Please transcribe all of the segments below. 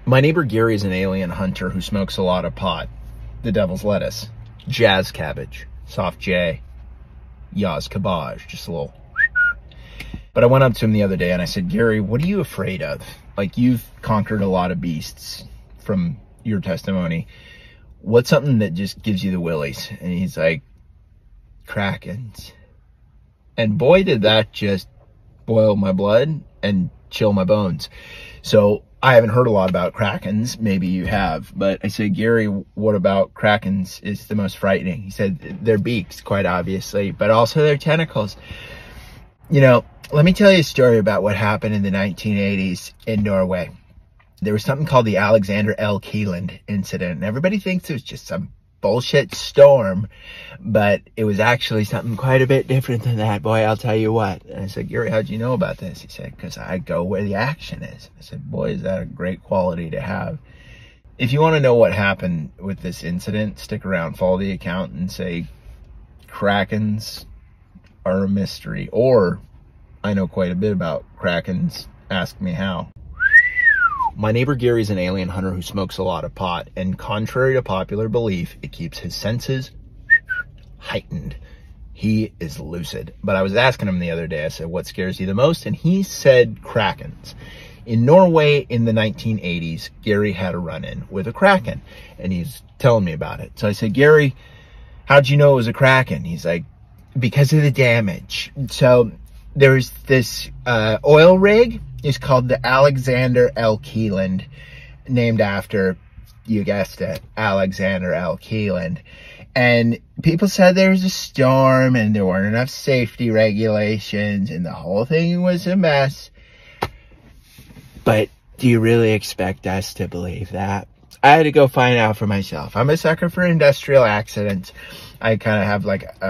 My neighbor Gary is an alien hunter who smokes a lot of pot, the devil's lettuce, jazz cabbage, soft J, yaz cabbage, just a little. But I went up to him the other day and I said, Gary, what are you afraid of? Like, you've conquered a lot of beasts from your testimony. What's something that just gives you the willies? And he's like, Krakens. And boy, did that just boil my blood and chill my bones. So I haven't heard a lot about Krakens. Maybe you have. But I said, Gary, what about Krakens is the most frightening? He said, their beaks, quite obviously, but also their tentacles. You know, let me tell you a story about what happened in the 1980s in Norway. There was something called the Alexander L. Keeland incident. And everybody thinks it was just some bullshit storm, but it was actually something quite a bit different than that. Boy, I'll tell you what. And I said, Gary, how'd you know about this? He said, because I go where the action is. I said, boy, is that a great quality to have. If you want to know what happened with this incident, stick around, follow the account and say, Krakens are a mystery. Or, I know quite a bit about Krakens, ask me how. My neighbor Gary is an alien hunter who smokes a lot of pot, and contrary to popular belief, it keeps his senses heightened. He is lucid. But I was asking him the other day, I said, what scares you the most? And he said Krakens. In Norway in the 1980s, Gary had a run-in with a Kraken, and he's telling me about it. So I said, Gary, how'd you know it was a Kraken? He's like, because of the damage. So there's this oil rig. It's called the Alexander L. Keeland, named after, you guessed it, Alexander L. Keeland. And people said there was a storm and there weren't enough safety regulations and the whole thing was a mess. But do you really expect us to believe that? I had to go find out for myself. I'm a sucker for industrial accidents. I kind of have like,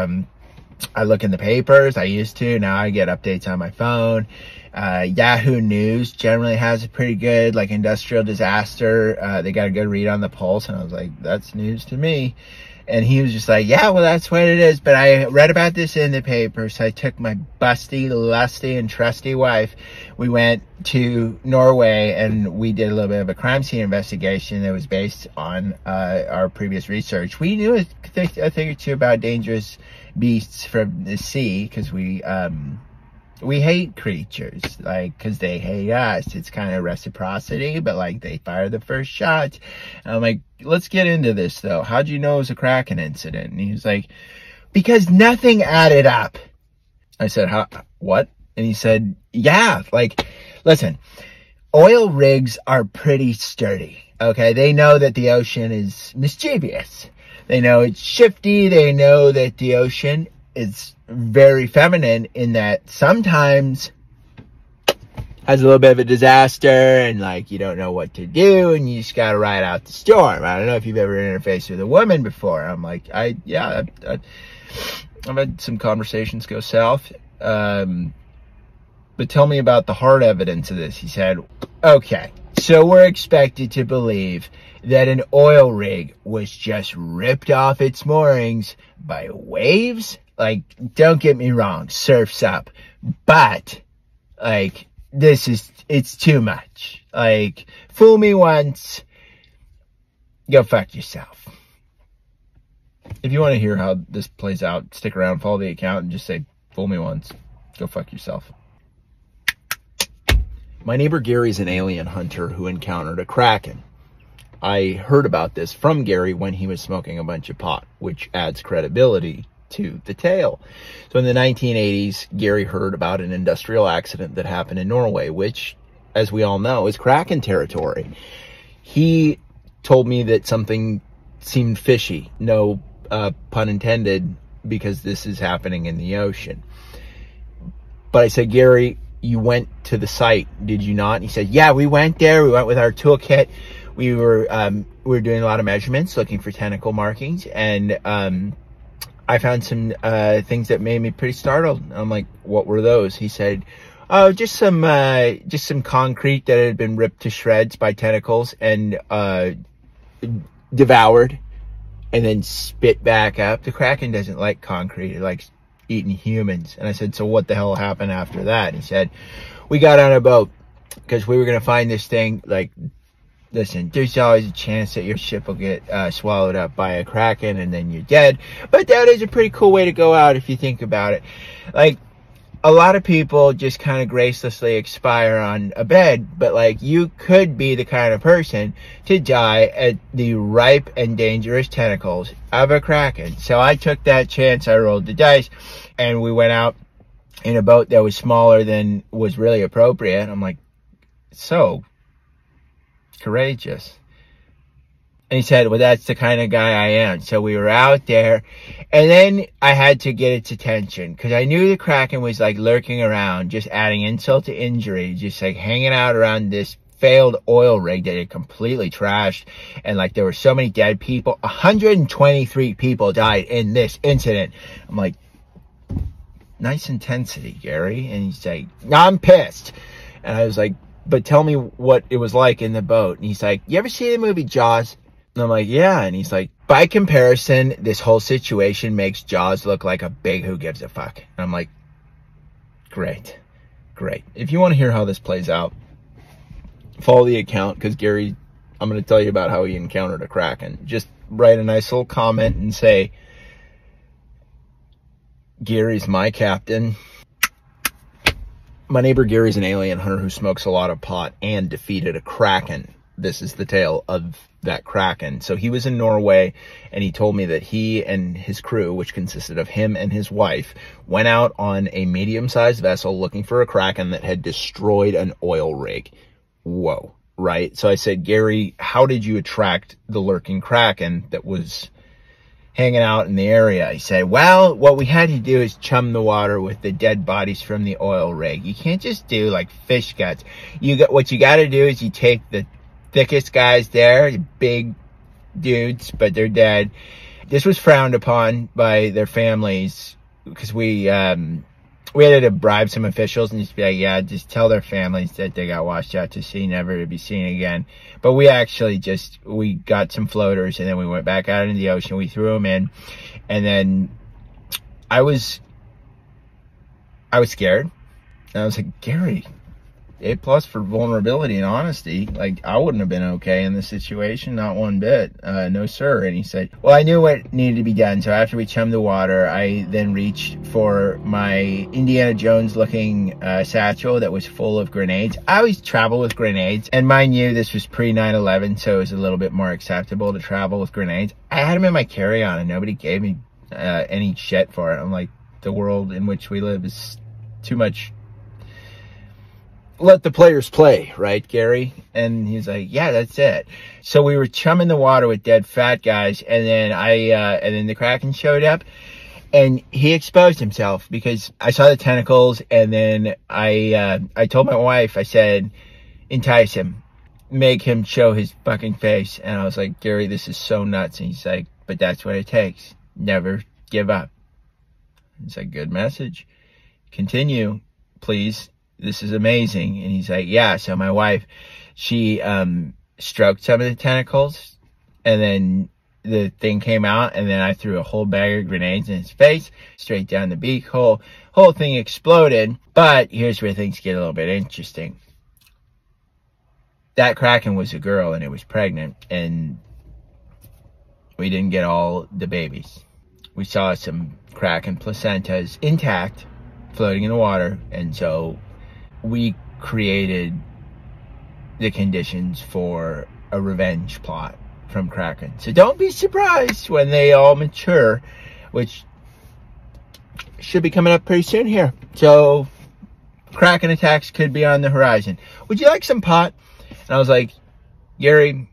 I look in the papers. I used to. Now I get updates on my phone. Yahoo News generally has a pretty good, like, industrial disaster. They got a good read on the pulse. And I was like, that's news to me. And he was just like, yeah, well, that's what it is. But I read about this in the paper. So I took my busty, lusty, and trusty wife. We went to Norway and we did a little bit of a crime scene investigation that was based on our previous research. We knew a thing or two about dangerous beasts from the sea because we hate creatures, like, because they hate us. It's kind of reciprocity, but, like, they fire the first shot. And I'm like, let's get into this, though. How'd you know it was a Kraken incident? And he was like, because nothing added up. I said, what? And he said, yeah, like, listen, oil rigs are pretty sturdy, okay? They know that the ocean is mischievous. They know it's shifty. They know that the ocean is very feminine in that sometimes has a little bit of a disaster and, like, you don't know what to do and you just got to ride out the storm. I don't know if you've ever interfaced with a woman before. I'm like, I've had some conversations go south. But tell me about the hard evidence of this. He said, okay, so we're expected to believe that an oil rig was just ripped off its moorings by waves. Like, don't get me wrong, surf's up. But, like, it's too much. Like, fool me once, go fuck yourself. If you want to hear how this plays out, stick around, follow the account, and just say, fool me once, go fuck yourself. My neighbor Gary is an alien hunter who encountered a Kraken. I heard about this from Gary when he was smoking a bunch of pot, which adds credibility to the tale. So in the 1980s, Gary heard about an industrial accident that happened in Norway, which, as we all know, is Kraken territory. He told me that something seemed fishy, no pun intended, because this is happening in the ocean. But I said, Gary, you went to the site, did you not? And he said, yeah, we went there. We went with our toolkit. We were doing a lot of measurements, looking for tentacle markings, and I found some things that made me pretty startled. I'm like, what were those? He said, oh, just some concrete that had been ripped to shreds by tentacles and devoured and then spit back up. The Kraken doesn't like concrete. It likes eating humans. And I said, so what the hell happened after that? And he said, we got on a boat because we were going to find this thing, like, listen, there's always a chance that your ship will get swallowed up by a Kraken and then you're dead. But that is a pretty cool way to go out if you think about it. Like, a lot of people just kind of gracelessly expire on a bed, but like, you could be the kind of person to die at the ripe and dangerous tentacles of a Kraken. So I took that chance, I rolled the dice, and we went out in a boat that was smaller than was really appropriate. I'm like, so courageous. And he said, well, that's the kind of guy I am. So we were out there, and then I had to get its attention because I knew the Kraken was like lurking around, just adding insult to injury, just like hanging out around this failed oil rig that it completely trashed. And like, there were so many dead people. 123 people died in this incident. I'm like, nice intensity, Gary. And he's like, I'm pissed. And I was like, but tell me what it was like in the boat. And he's like, you ever see the movie Jaws? And I'm like, yeah. And he's like, by comparison, this whole situation makes Jaws look like a big who gives a fuck. And I'm like, great. If you want to hear how this plays out, follow the account, because Gary, I'm going to tell you about how he encountered a Kraken. Just write a nice little comment and say, Gary's my captain. My neighbor Gary's an alien hunter who smokes a lot of pot and defeated a Kraken. This is the tale of that Kraken. So he was in Norway, and he told me that he and his crew, which consisted of him and his wife, went out on a medium-sized vessel looking for a Kraken that had destroyed an oil rig. Whoa, right? So I said, Gary, how did you attract the lurking Kraken that was hanging out in the area? He said, well, what we had to do is chum the water with the dead bodies from the oil rig. You can't just do like fish guts. What you got to do is you take the thickest guys there, the big dudes, but they're dead. This was frowned upon by their families because we had to bribe some officials and just be like, yeah, just tell their families that they got washed out to sea, never to be seen again. But we actually we got some floaters, and then we went back out into the ocean. We threw them in, and then I was scared. And I was like, Gary, A+ for vulnerability and honesty. Like, I wouldn't have been okay in this situation, not one bit. No, sir. And he said, well, I knew what needed to be done. So after we chummed the water, I then reached for my Indiana Jones looking satchel that was full of grenades. I always travel with grenades. And mind you, this was pre 9/11, so it was a little bit more acceptable to travel with grenades. I had them in my carry-on, and nobody gave me any shit for it. I'm like, the world in which we live is too much. Let the players play, right, Gary? And he's like, yeah, that's it. So we were chumming the water with dead fat guys, and then and then the Kraken showed up, and he exposed himself because I saw the tentacles, and then I told my wife, I said, entice him, make him show his fucking face. And I was like, Gary, this is so nuts. And he's like, but that's what it takes. Never give up. It's a good message. Continue, please. This is amazing. And he's like, yeah. So my wife, she stroked some of the tentacles, and then the thing came out, and then I threw a whole bag of grenades in his face, straight down the beak hole. Whole thing exploded. But here's where things get a little bit interesting. That Kraken was a girl, and it was pregnant, and we didn't get all the babies. We saw some Kraken placentas intact, floating in the water, and so we created the conditions for a revenge plot from Kraken. So don't be surprised when they all mature, which should be coming up pretty soon here. So Kraken attacks could be on the horizon. Would you like some pot? And I was like, Gary,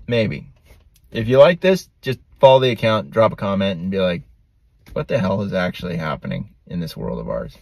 maybe. If you like this, just follow the account, drop a comment, and be like, what the hell is actually happening in this world of ours?